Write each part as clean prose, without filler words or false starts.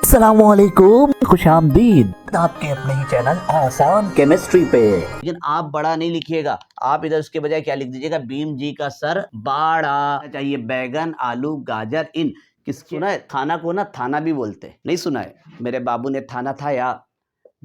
अस्सलामुअलैकुम, खुशामदीद आपके अपने ही चैनल आसान केमिस्ट्री पे। लेकिन आप बड़ा नहीं लिखिएगा, आप इधर उसके बजाय क्या लिख दीजिएगा, भीम जी का सर बाड़ा चाहिए। बैगन, आलू, गाजर इन किसके सुना है? थाना को ना थाना भी बोलते हैं, नहीं सुना है? मेरे बाबू ने थाना था या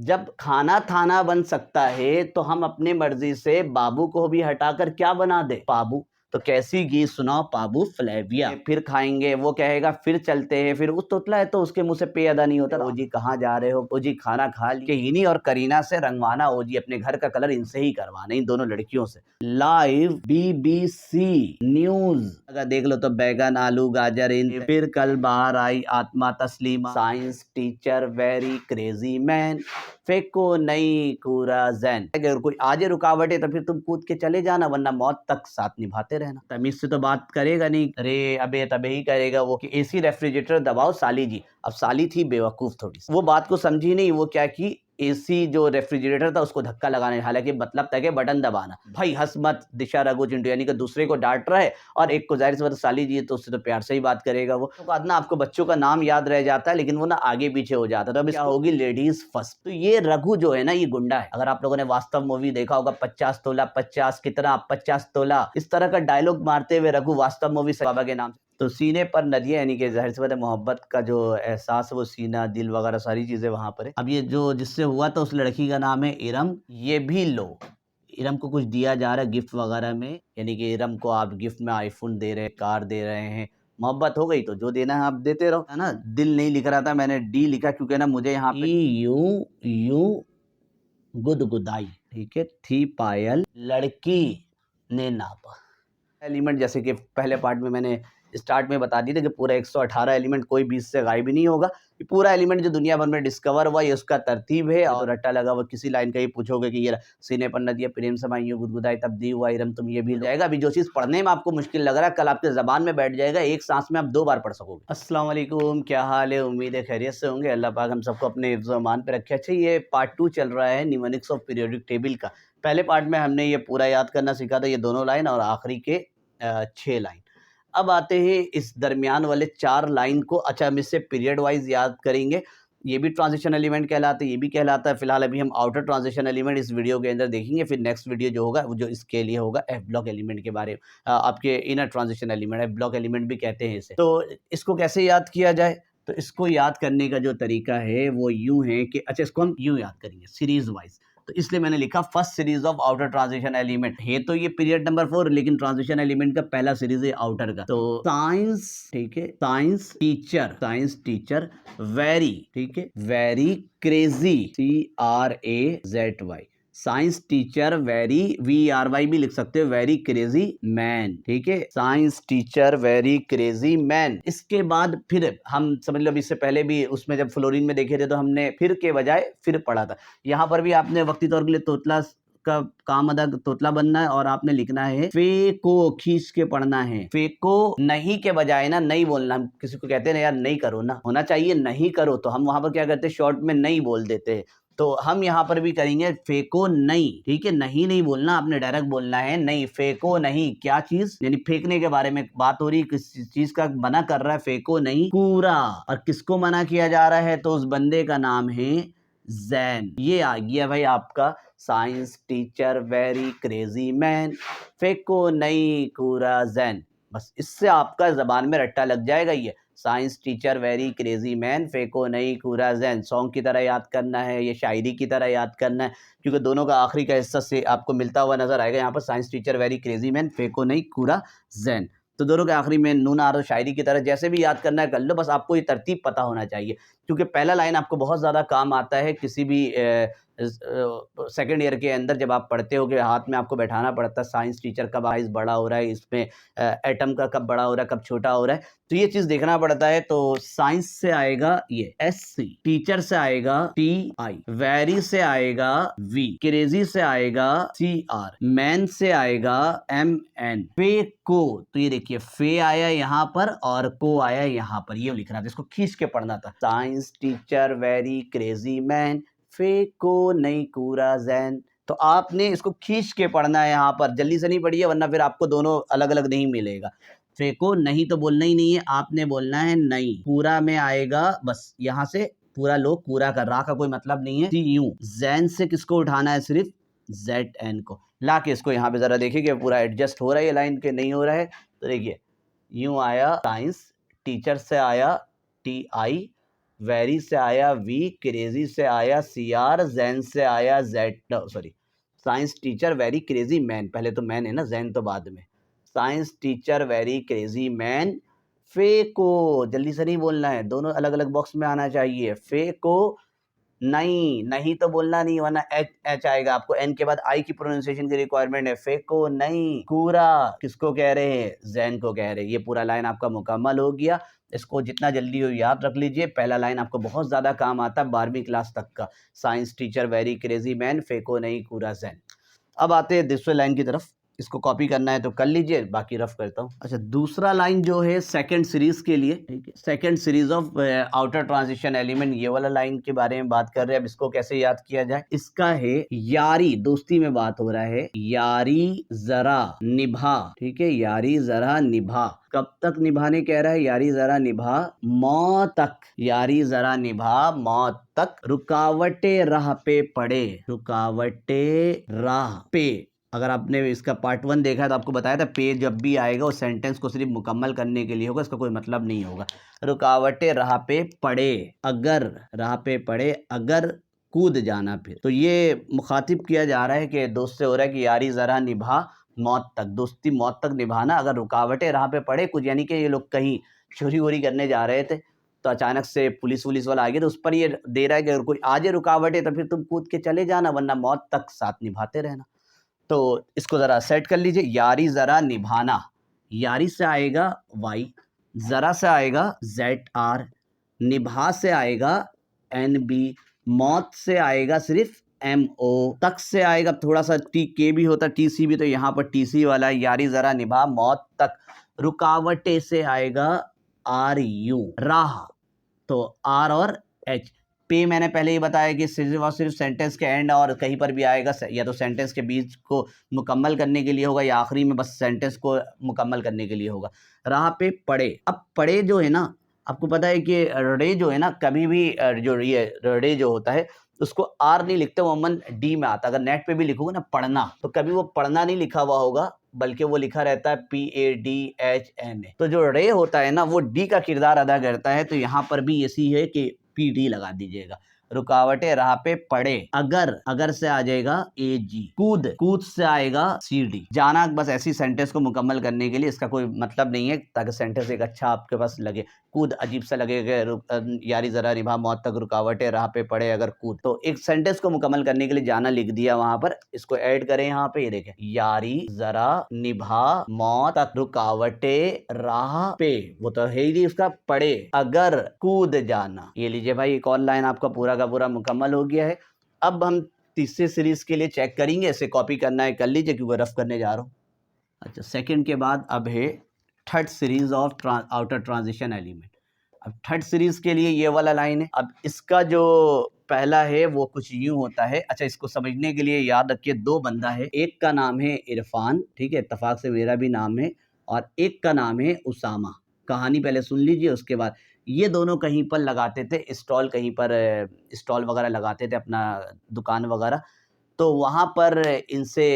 जब खाना थाना बन सकता है तो हम अपनी मर्जी से बाबू को भी हटाकर क्या बना दे? पाबू। तो कैसी गीत सुनाओ पाबू फ्लेविया। फिर खाएंगे, वो कहेगा फिर चलते हैं, फिर उस तोतला है तो उसके मुंह से पे अदा नहीं होता। ओ जी कहाँ जा रहे हो? ओ जी खाना खा लिए। हिनी और करीना से रंगवाना, ओ जी अपने घर का कलर इनसे ही करवाना, इन दोनों लड़कियों से। लाइव BBC न्यूज अगर देख लो तो बैगन, आलू, गाजर इन। फिर कल बाहर आई आत्मा Taslima, science teacher very crazy man, फेंको नई कूड़ा जैन। अगर कोई आजे रुकावट है तो फिर तुम कूद के चले जाना, वरना मौत तक साथ निभाते रहना। तमीज से तो बात करेगा नहीं, अरे अबे तबे ही करेगा वो कि एसी रेफ्रिजरेटर दबाओ साली जी। अब साली थी बेवकूफ थोड़ी सी, वो बात को समझी नहीं। वो क्या की एसी जो रेफ्रिजरेटर था उसको धक्का लगाने, हालांकि मतलब था कि बटन दबाना। भाई हंस मत, दिशा रघु चिंटू, यानी कि दूसरे को डांट रहा है और एक को जाहिर सी बात साली जी है तो उससे तो प्यार से ही बात करेगा वो। तो बाद ना आपको बच्चों का नाम याद रह जाता है लेकिन वो ना आगे पीछे हो जाता है। तो अब क्या होगी? Ladies first. तो ये रघु जो है ना ये गुंडा है। अगर आप लोगों ने वास्तव मूवी देखा होगा, 50 तोला 50 कितना 50 तोला, इस तरह का डायलॉग मारते हुए रघु वास्तव मूवी से बाबा के नाम। तो सीने पर नदियां, यानी कि जाहिर सी बात है मोहब्बत का जो एहसास है वो सीना, दिल वगैरह सारी चीजें वहां पर है। अब ये जो जिससे हुआ था उस लड़की का नाम है इरम। ये भी लो, इरम को कुछ दिया जा रहा है गिफ्ट वगैरह में, यानी कि इरम को आप गिफ्ट में आईफोन दे रहे हैं, कार दे रहे हैं। मोहब्बत हो गई तो जो देना है आप देते रहो, है ना। दिल नहीं लिख रहा था, मैंने डी लिखा क्योंकि ना मुझे यहाँ पे यू गुदगुदाई, ठीक है। थी पायल लड़की ने नापा एलिमेंट, जैसे कि पहले पार्ट में मैंने स्टार्ट में बता दी थी कि पूरा 118 एलिमेंट कोई बीच से गायब ही नहीं होगा। ये पूरा एलिमेंट जो दुनिया भर में डिस्कवर हुआ ये उसका तरतीब है। और रट्टा लगा हुआ किसी लाइन का ही पूछोगे कि ये सीने पर नदियां प्रेम समाई यूं गुदगुदाई तब दी हुआ इरम तुम, ये भी जाएगा। अभी जो चीज पढ़ने में आपको मुश्किल लग रहा है कल आपके जबान में बैठ जाएगा, एक सांस में आप 2 बार पढ़ सकोगे। अस्सलाम वालेकुम, क्या हाल है? उम्मीद है खैरियत से होंगे। अल्लाह पाक हम सबको अपने हिफ्ज़ मान पे रखे। अच्छा, ये पार्ट 2 चल रहा है निमोनिक्स ऑफ पीरियोडिक टेबल का। पहले पार्ट में हमने ये पूरा याद करना सीखा था, ये दोनों लाइन और आखिरी के 6 लाइन। अब आते हैं इस दरमियान वाले 4 लाइन को। अच्छा, हम इससे पीरियड वाइज याद करेंगे। ये भी ट्रांजिशन एलिमेंट कहलाता है, ये भी कहलाता है। फिलहाल अभी हम आउटर ट्रांजिशन एलिमेंट इस वीडियो के अंदर देखेंगे। फिर नेक्स्ट वीडियो जो होगा वो जो इसके लिए होगा एफ ब्लॉक एलिमेंट के बारे में, आपके inner transition element, F block element भी कहते हैं इसे। तो इसको कैसे याद किया जाए? तो इसको याद करने का जो तरीका है वो यूं है कि अच्छा इसको हम यूं याद करेंगे सीरीज वाइज। तो इसलिए मैंने लिखा first series of outer transition element है। तो ये पीरियड नंबर 4 लेकिन ट्रांजिशन एलिमेंट का पहला सीरीज है आउटर का। तो साइंस, ठीक है, साइंस टीचर वेरी, ठीक है, very crazy, CRAZY, science teacher very, VRY भी लिख सकते हो, वेरी क्रेजी मैन, ठीक है, science teacher very crazy man. इसके बाद फिर हम समझ लो, इससे पहले भी उसमें जब फ्लोरीन में देखे थे तो हमने फिर के बजाय फिर पढ़ा था। यहाँ पर भी आपने वक्ती तौर के लिए तोतला का काम अदा, तोतला बनना है और आपने लिखना है फे को, खींच के पढ़ना है। फे को नहीं के बजाय ना नहीं बोलना। हम किसी को कहते हैं ना यार नहीं करो ना, होना चाहिए नहीं करो, तो हम वहां पर क्या करते हैं शॉर्ट में नहीं बोल देते हैं। तो हम यहाँ पर भी करेंगे फेंको नहीं, ठीक है, नहीं नहीं बोलना, आपने डायरेक्ट बोलना है नहीं, फेंको नहीं। क्या चीज? यानी फेंकने के बारे में बात हो रही है, किस चीज का मना कर रहा है, फेंको नहीं कूड़ा। और किसको मना किया जा रहा है? तो उस बंदे का नाम है जैन। ये आ गया भाई आपका science teacher very crazy man, फेंको नहीं कूड़ा जैन। बस इससे आपका जबान में रट्टा लग जाएगा। ये science teacher very crazy man, फेंको नहीं कूड़ा जैन, सॉन्ग की तरह याद करना है, ये शायरी की तरह याद करना है, क्योंकि दोनों का आखिरी का हिस्सा से आपको मिलता हुआ नजर आएगा। यहाँ पर science teacher very crazy man, फेंको नहीं कूड़ा जैन, तो दोनों के आखिरी में नून आ रहा, शायरी की तरह जैसे भी याद करना है कर लो, बस आपको ये तरतीब पता होना चाहिए। क्योंकि पहला लाइन आपको बहुत ज़्यादा काम आता है किसी भी सेकेंड ईयर के अंदर, जब आप पढ़ते हो कि हाथ में आपको बैठाना पड़ता है साइंस टीचर कब साइज बड़ा हो रहा है, इसमें एटम का कब बड़ा हो रहा है, कब छोटा हो रहा है, तो ये चीज़ देखना पड़ता है। तो साइंस से आएगा ये SC, टीचर से आएगा TI, वेरी से आएगा V, क्रेजी से आएगा CR, मैन से आएगा MN, फे को, तो ये देखिए फे आया यहाँ पर और को आया यहाँ पर, ये लिखना था, इसको खींच के पढ़ना था। Science teacher very crazy man, फे को नहीं कूड़ा जैन। तो आपने इसको खींच के पढ़ना है यहाँ पर, जल्दी से नहीं पढ़िए वरना फिर आपको दोनों अलग अलग नहीं मिलेगा। फेको नहीं तो बोलना ही नहीं है, आपने बोलना है नहीं। कूरा में आएगा, बस यहाँ से पूरा लोग कूरा कर रहा का कोई मतलब नहीं है। यू जैन से किसको उठाना है, सिर्फ ZN को ला के इसको यहाँ पे जरा देखिए कि पूरा एडजस्ट हो रहा है ये लाइन के नहीं हो रहा है। तो देखिए यूं आया साइंस, टीचर से आया TI, वेरी से आया V, क्रेजी से आया CR, जैन से आया sorry science teacher very crazy man, पहले तो मैन है ना, जैन तो बाद में। Science teacher very crazy man, phaco जल्दी से नहीं बोलना है, दोनों अलग अलग बॉक्स में आना चाहिए। फेको नहीं, नहीं तो बोलना नहीं वरना एच आएगा आपको, एन के बाद आई की प्रोनाउंसिएशन की रिक्वायरमेंट है। फेको नहीं। कूरा किसको कह रहे हैं, जैन को कह रहे हैं। ये पूरा लाइन आपका मुकम्मल हो गया। इसको जितना जल्दी हो याद रख लीजिए। पहला लाइन आपको बहुत ज़्यादा काम आता है 12वीं क्लास तक का, science teacher very crazy man, phaco नहीं, कूरा जैन। अब आते हैं दूसरे लाइन की तरफ, इसको कॉपी करना है तो कर लीजिए, बाकी रफ करता हूँ। अच्छा, दूसरा लाइन जो है सेकंड सीरीज के लिए, ठीक है, second series of outer transition element, ये वाला लाइन के बारे में बात कर रहे हैं। अब इसको कैसे याद किया जाए, इसका है यारी, दोस्ती में बात हो रहा है, यारी जरा निभा, ठीक है, यारी जरा निभा। कब तक निभाने कह रहा है, यारी जरा निभा मौत तक, यारी जरा निभा मौत तक। रुकावटें राह पे पड़े, रुकावटें राह पे, अगर आपने इसका पार्ट 1 देखा है तो आपको बताया था पे जब भी आएगा उस सेंटेंस को सिर्फ मुकम्मल करने के लिए होगा, इसका कोई मतलब नहीं होगा। रुकावटें राह पे पड़े, अगर राह पे पड़े, अगर कूद जाना फिर, तो ये मुखातिब किया जा रहा है कि दोस्त से हो रहा है कि यारी जरा निभा मौत तक, दोस्ती मौत तक निभाना। अगर रुकावटें राह पे पड़े कुछ, यानी कि ये लोग कहीं चोरी वोरी करने जा रहे थे तो अचानक से पुलिस वुलिस वाला आ गया, तो उस पर ये दे रहा है कि अगर कोई आ जाए रुकावटें तो फिर तुम कूद के चले जाना, वरना मौत तक साथ निभाते रहना। तो इसको ज़रा सेट कर लीजिए, यारी ज़रा निभाना, यारी से आएगा Y, ज़रा से आएगा ZR, निभा से आएगा NB, मौत से आएगा सिर्फ MO, तक से आएगा थोड़ा सा TK भी होता है, TC भी, तो यहाँ पर TC वाला है, यारी ज़रा निभा मौत तक। रुकावटे से आएगा RU, राह, तो R और H। पे मैंने पहले ही बताया कि सिर्फ और सिर्फ सेंटेंस के एंड और कहीं पर भी आएगा, या तो सेंटेंस के बीच को मुकम्मल करने के लिए होगा या आखिरी में बस सेंटेंस को मुकम्मल करने के लिए होगा। राह पे पड़े, अब पड़े जो है ना, आपको पता है कि रे जो है ना, कभी भी जो ये रे जो होता है उसको R नहीं लिखते, वो अमन D में आता है। अगर नेट पे भी लिखोगे ना पढ़ना, तो कभी वो पढ़ना नहीं लिखा हुआ होगा, बल्कि वो लिखा रहता है PADHNA। तो जो रे होता है ना वो D का किरदार अदा करता है, तो यहाँ पर भी ऐसी है कि PD लगा दीजिएगा। रुकावटें राह पे पड़े, अगर, अगर से आ जाएगा AG, कूद, कूद से आएगा CD। जाना बस ऐसी सेंटेंस को मुकम्मल करने के लिए, इसका कोई मतलब नहीं है, ताकि सेंटेंस एक अच्छा आपके पास लगे। कूद अजीब सा लगेगा, यारी जरा निभा मौत तक, रुकावटें राह पे पड़े, अगर कूद, तो एक सेंटेंस को मुकम्मल करने के लिए जाना लिख दिया वहां पर। इसको ऐड करें यहाँ पे, ये देखें, यारी जरा निभा मौत तक, रुकावटें राह पे, वो तो है ही उसका, पड़े, अगर कूद जाना। ये लीजिए भाई, एक और लाइन आपका पूरा का पूरा मुकम्मल हो गया है। अब हम तीसरे सीरीज के लिए चेक करेंगे, इसे कॉपी करना है कर लीजिए क्योंकि रफ करने जा रहा हूँ। अच्छा, सेकंड के बाद अब है third series of outer transition element. अब थर्ड सीरीज के लिए ये वाला लाइन है। अब इसका जो पहला है वो कुछ यूं होता है। अच्छा, इसको समझने के लिए याद रखिए, दो बंदा है, एक का नाम है इरफान, ठीक है, इत्तेफाक से मेरा भी नाम है, और एक का नाम है उसामा। कहानी पहले सुन लीजिए, उसके बाद ये दोनों कहीं पर लगाते थे स्टॉल, कहीं पर स्टॉल वगैरह लगाते थे, अपना दुकान वगैरह। तो वहाँ पर इनसे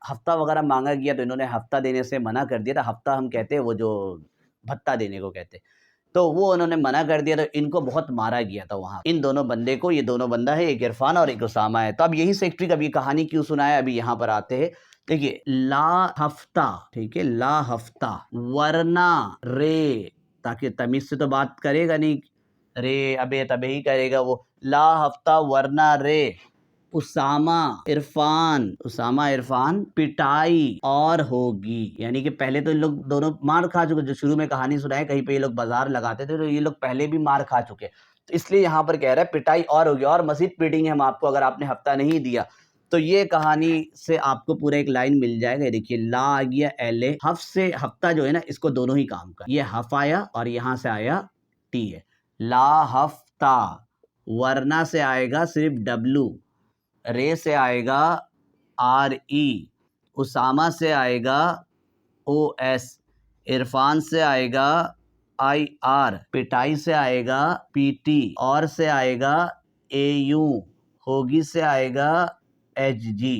हफ्ता वगैरह मांगा गया, तो इन्होंने हफ्ता देने से मना कर दिया था। हफ्ता हम कहते हैं वो जो भत्ता देने को कहते, तो वो उन्होंने मना कर दिया, तो इनको बहुत मारा गया था वहाँ, इन दोनों बंदे को। ये दोनों बंदा है, एक इरफान और एक उसामा है। तो अब यही से एक ट्रिक, अभी कहानी क्यों सुनाया, अभी यहाँ पर आते हैं। देखिए, ला हफ्ता, ठीक है, ला हफ्ता, वरना रे, ताकि तमीज से तो बात करेगा नहीं, रे अबे तबे ही करेगा वो। ला हफ्ता वरना रे, उसामा इरफान, उसामा इरफान पिटाई और होगी। यानी कि पहले तो इन लोग दोनों मार खा चुके, जो शुरू में कहानी सुनाए कहीं पे ये लोग बाजार लगाते थे, तो ये लोग पहले भी मार खा चुके, तो इसलिए यहाँ पर कह रहा है पिटाई और होगी, और मजीद पीटेंगे हम आपको अगर आपने हफ्ता नहीं दिया। तो ये कहानी से आपको पूरा एक लाइन मिल जाएगा। देखिए, ला आ गया LA, हफ से हफ्ता जो है ना, इसको दोनों ही काम का, ये हफ आया और यहाँ से आया टी है, ला हफ्ता। वरना से आएगा सिर्फ W, रे से आएगा RE, उसामा से आएगा OS, इरफान से आएगा IR, पिटाई से आएगा PT, और से आएगा AU, होगी से आएगा HG।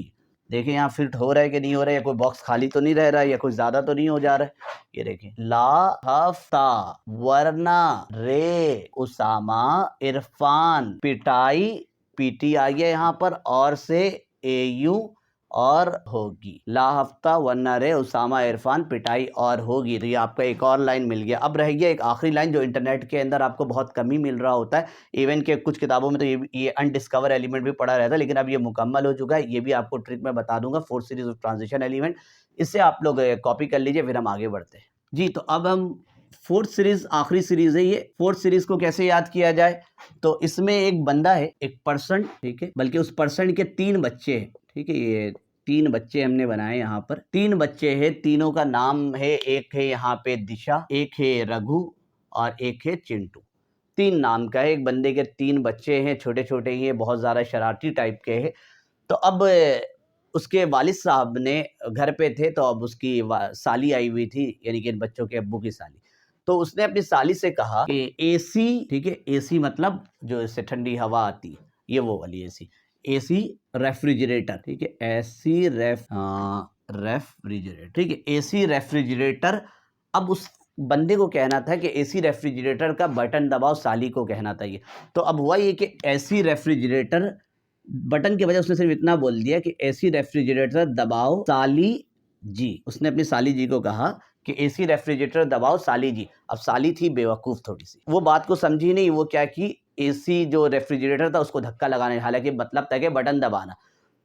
देखिए यहाँ फिट हो रहा है कि नहीं हो रहा है, या कोई बॉक्स खाली तो नहीं रह रहा है, या कुछ ज्यादा तो नहीं हो जा रहा है। ये देखिए, ला हफ्ता, वरना, रे, उसामा, इरफान, पिटाई, PT आ गया यहाँ पर, और से AU और होगी। ला हफ्ता, वरना, रे, उसामा, इरफान, पिटाई और होगी। तो ये आपका एक और लाइन मिल गया। अब रह गया एक आखिरी लाइन जो इंटरनेट के अंदर आपको बहुत कम ही मिल रहा होता है। इवन के कुछ किताबों में तो ये अनडिस्कवर एलिमेंट भी पड़ा रहता है, लेकिन अब ये मुकम्मल हो चुका है। ये भी आपको ट्रिक में बता दूंगा, fourth series of transition element. इससे आप लोग कॉपी कर लीजिए, फिर हम आगे बढ़ते हैं जी। तो अब हम फोर्थ सीरीज, आखिरी सीरीज है ये। फोर्थ सीरीज को कैसे याद किया जाए, तो इसमें एक बंदा है, एक पर्सन, ठीक है, बल्कि उस पर्सन के 3 बच्चे हैं, ठीक है। ये 3 बच्चे हमने बनाए यहाँ पर, 3 बच्चे हैं, तीनों का नाम है, एक है यहाँ पे दिशा, एक है रघु और एक है चिंटू। 3 नाम का है, एक बंदे के 3 बच्चे हैं, छोटे छोटे ही हैं, बहुत ज़्यादा शरारती टाइप के हैं। तो अब उसके वालिद साहब ने घर पे थे, तो अब उसकी साली आई हुई थी, यानी कि इन बच्चों के अब्बू की साली। तो उसने अपनी साली से कहा कि AC, ठीक है, AC मतलब जो इससे ठंडी हवा आती है, ये वो वाली AC रेफ्रिजरेटर, ठीक है, रेफ्रिजरेटर, ठीक है, AC रेफ्रिजरेटर। अब उस बंदे को कहना था कि AC रेफ्रिजरेटर का बटन दबाओ, साली को कहना था ये। तो अब हुआ ये कि AC रेफ्रिजरेटर, बटन की वजह उसने सिर्फ इतना बोल दिया कि AC रेफ्रिजरेटर दबाओ साली जी। उसने अपनी साली जी को कहा कि AC रेफ्रिजरेटर दबाओ साली जी। अब साली थी बेवकूफ़ थोड़ी सी, वो बात को समझी नहीं। वो क्या की, AC जो रेफ्रिजरेटर था उसको धक्का लगाने, हालांकि मतलब था कि बटन दबाना।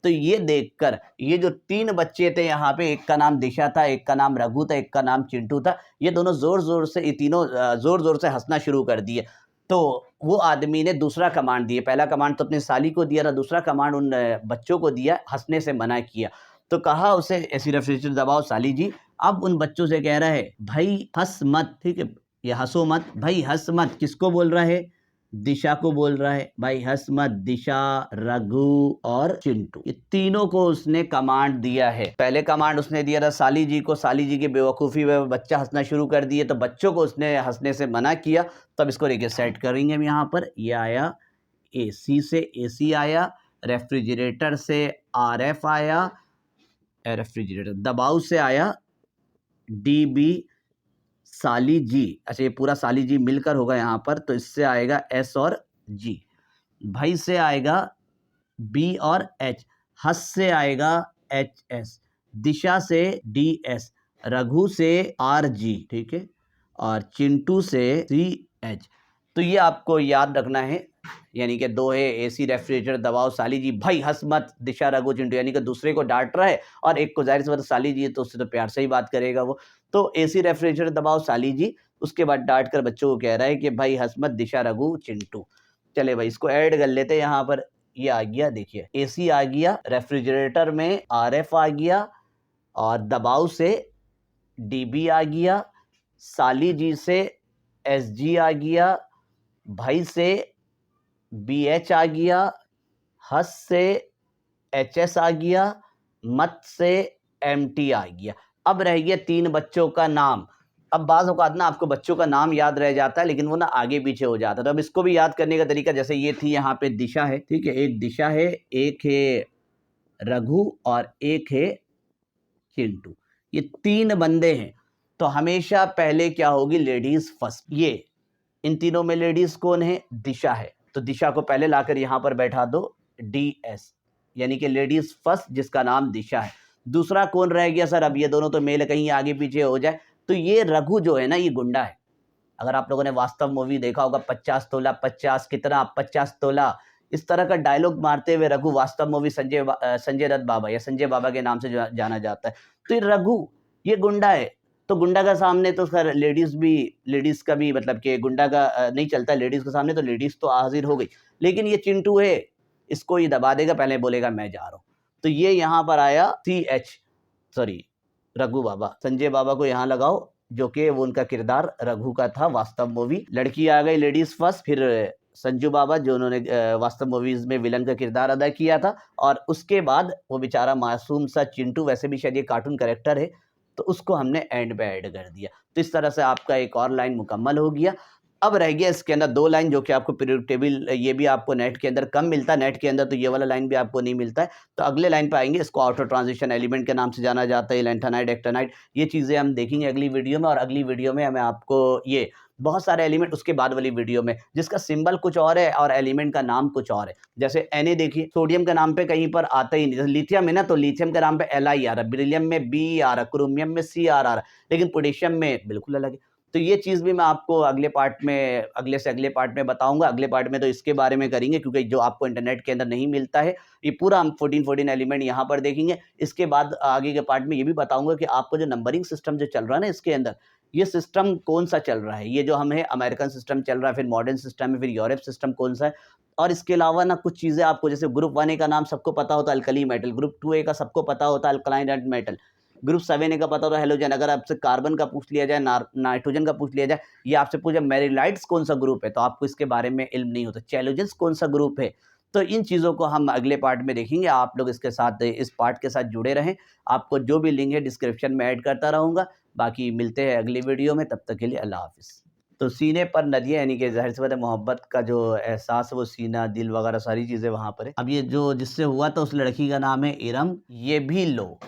तो ये देखकर ये जो 3 बच्चे थे यहाँ पे, एक का नाम दिशा था, एक का नाम रघु था, एक का नाम चिंटू था, ये दोनों जोर जोर से, ये तीनों जोर जोर से हंसना शुरू कर दिए। तो वो आदमी ने दूसरा कमांड दिया, पहला कमांड तो अपनी साली को दिया था, दूसरा कमांड उन बच्चों को दिया, हंसने से मना किया। तो कहा उसे ऐसी रेफ्रिजरेटर दबाओ साली जी। अब उन बच्चों से कह रहा है भाई हंस मत, ठीक है, ये हंसो मत, भाई हंस मत। किसको बोल रहा है, दिशा को बोल रहा है, भाई हंस मत। दिशा, रघु और चिंटू, ये तीनों को उसने कमांड दिया है। पहले कमांड उसने दिया था साली जी को, साली जी की बेवकूफ़ी में बच्चा हंसना शुरू कर दिए, तो बच्चों को उसने हंसने से मना किया। तब इसको देखिए सेट करेंगे हम यहाँ पर। ये आया AC से AC आया, रेफ्रिजरेटर से RF आया, रेफ्रिजरेटर दबाव से आया DB, साली जी, अच्छा ये पूरा साली जी मिलकर होगा यहाँ पर, तो इससे आएगा S और G। भाई से आएगा B और H, हस से आएगा HS, दिशा से DS, रघु से RG, ठीक है, और चिंटू से CH। तो ये आपको याद रखना है, यानी कि 2 है AC रेफ्रिजरेटर दबाओ साली जी, भाई हंस मत, दिशा, रघु, चिंटू, यानी कि दूसरे को डांट रहा है और एक को जाहिर सी बात साली जी है, तो उससे तो प्यार से ही बात करेगा वो। तो AC रेफ्रिजरेटर दबाओ साली जी, उसके बाद डांट कर बच्चों को कह रहा है कि भाई हंस मत, दिशा, रघु, चिंटू। चले भाई इसको ऐड कर लेते हैं यहाँ पर। ये आ गया, देखिए AC आ गया, रेफ्रिजरेटर में RF आ गया, और दबाव से DB आ गया, साली जी से SG आ गया, भाई से BH आ गया, हस से HS आ गया, मत से MT आ गया। अब रह गया 3 बच्चों का नाम। अब बाज़ औक़ात ना आपको बच्चों का नाम याद रह जाता है, लेकिन वो ना आगे पीछे हो जाता है। तो अब इसको भी याद करने का तरीका, जैसे ये थी यहाँ पे दिशा है, ठीक है, एक दिशा है, एक है रघु और एक है चिंटू, ये 3 बंदे हैं। तो हमेशा पहले क्या होगी, लेडीज फर्स्ट। ये इन तीनों में लेडीज कौन है, दिशा है, तो दिशा को पहले लाकर यहाँ पर बैठा दो, DS, यानी कि लेडीज फर्स्ट, जिसका नाम दिशा है। दूसरा कौन रह गया सर, अब ये दोनों तो मेल, कहीं आगे पीछे हो जाए, तो ये रघु जो है ना, ये गुंडा है। अगर आप लोगों ने वास्तव मूवी देखा होगा, 50 तोला 50 कितना, 50 तोला, इस तरह का डायलॉग मारते हुए रघु, वास्तव मूवी संजय दत्त बाबा या संजय बाबा के नाम से जाना जाता है। तो ये रघु, ये गुंडा है। तो गुंडा का सामने तो सर लेडीज का भी मतलब कि गुंडा का नहीं चलता, लेडीज के सामने तो लेडीज तो हाजिर हो गई। लेकिन ये चिंटू है, इसको ये दबा देगा, पहले बोलेगा मैं जा रहा हूँ। तो ये यहाँ पर आया CH, सॉरी रघु बाबा, संजय बाबा को यहाँ लगाओ, जो कि वो उनका किरदार रघु का था वास्तव मूवी। लड़की आ गई लेडीज फर्स्ट, फिर संजू बाबा जो उन्होंने वास्तव मूवीज में विलन का किरदार अदा किया था, और उसके बाद वो बेचारा मासूम सा चिंटू, वैसे भी शायद ये कार्टून कैरेक्टर है, तो उसको हमने एंड पे ऐड कर दिया। तो इस तरह से आपका एक और लाइन मुकम्मल हो गया। अब रह गया इसके अंदर 2 लाइन जो कि आपको पीरियड टेबल, ये भी आपको नेट के अंदर कम मिलता है, नेट के अंदर तो ये वाला लाइन भी आपको नहीं मिलता है। तो अगले लाइन पे आएंगे, इसको ऑटो ट्रांजिशन एलिमेंट के नाम से जाना जाता है, लैंथेनाइड, एक्टिनाइड, ये चीज़ें हम देखेंगे अगली वीडियो में। और अगली वीडियो में मैं आपको ये बहुत सारे एलिमेंट उसके बाद वाली वीडियो में, जिसका सिंबल कुछ और है और एलिमेंट का नाम कुछ और है। जैसे Na देखिए, सोडियम के नाम पे कहीं पर आता ही नहीं, जैसे लिथियम है ना, तो लिथियम के नाम पे Li आ रहा है, बेरिलियम में B आ रहा है, क्रोमियम में Cr आ रहा है, लेकिन पोटेशियम में बिल्कुल अलग है। तो ये चीज़ भी मैं आपको अगले पार्ट में, अगले से अगले पार्ट में बताऊंगा। अगले पार्ट में तो इसके बारे में करेंगे, क्योंकि जो आपको इंटरनेट के अंदर नहीं मिलता है, ये पूरा हम 14 एलिमेंट यहाँ पर देखेंगे। इसके बाद आगे के पार्ट में ये भी बताऊंगा कि आपको जो नंबरिंग सिस्टम जो चल रहा है ना इसके अंदर, ये सिस्टम कौन सा चल रहा है, ये जो हमें अमेरिकन सिस्टम चल रहा है, फिर मॉडर्न सिस्टम है, फिर यूरोप सिस्टम कौन सा है। और इसके अलावा ना कुछ चीज़ें आपको, जैसे ग्रुप 1A का नाम सबको पता होता है अल्कली मेटल, ग्रुप 2A का सबको पता होता है अल्कलाइन मेटल, ग्रुप 7A का पता होता है हेलोजन। अगर आपसे कार्बन का पूछ लिया जाए, नाइट्रोजन का पूछ लिया जाए, ये आपसे पूछे मेरिलाइट्स कौन सा ग्रुप है, तो आपको इसके बारे में इल्म नहीं होता, चैलोजेंस कौन सा ग्रुप है। तो इन चीज़ों को हम अगले पार्ट में देखेंगे। आप लोग इसके साथ, इस पार्ट के साथ जुड़े रहें। आपको जो भी लिंक है डिस्क्रिप्शन में ऐड करता रहूँगा। बाकी मिलते हैं अगली वीडियो में, तब तक के लिए अल्लाह हाफ़िज़। तो सीने पर नदियाँ, यानी कि ज़ाहिर सी बात है मोहब्बत का जो एहसास है वो सीना, दिल वगैरह सारी चीज़ें वहाँ पर है। अब ये जो जिससे हुआ था उस लड़की का नाम है इरम। ये भी लो,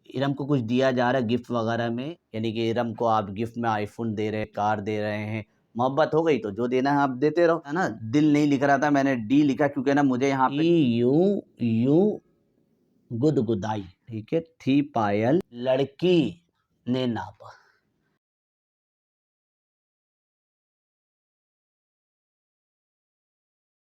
इरम को कुछ दिया जा रहा है गिफ्ट वगैरह में, यानी कि इरम को आप गिफ्ट में आईफोन दे रहे हैं, कार दे रहे हैं। मोहब्बत हो गई तो जो देना है आप देते रहो, है ना। दिल नहीं लिख रहा था, मैंने डी लिखा, क्योंकि ना मुझे यहाँ पे यूं गुदगुदाई, ठीक है, थी पायल लड़की ने नापा।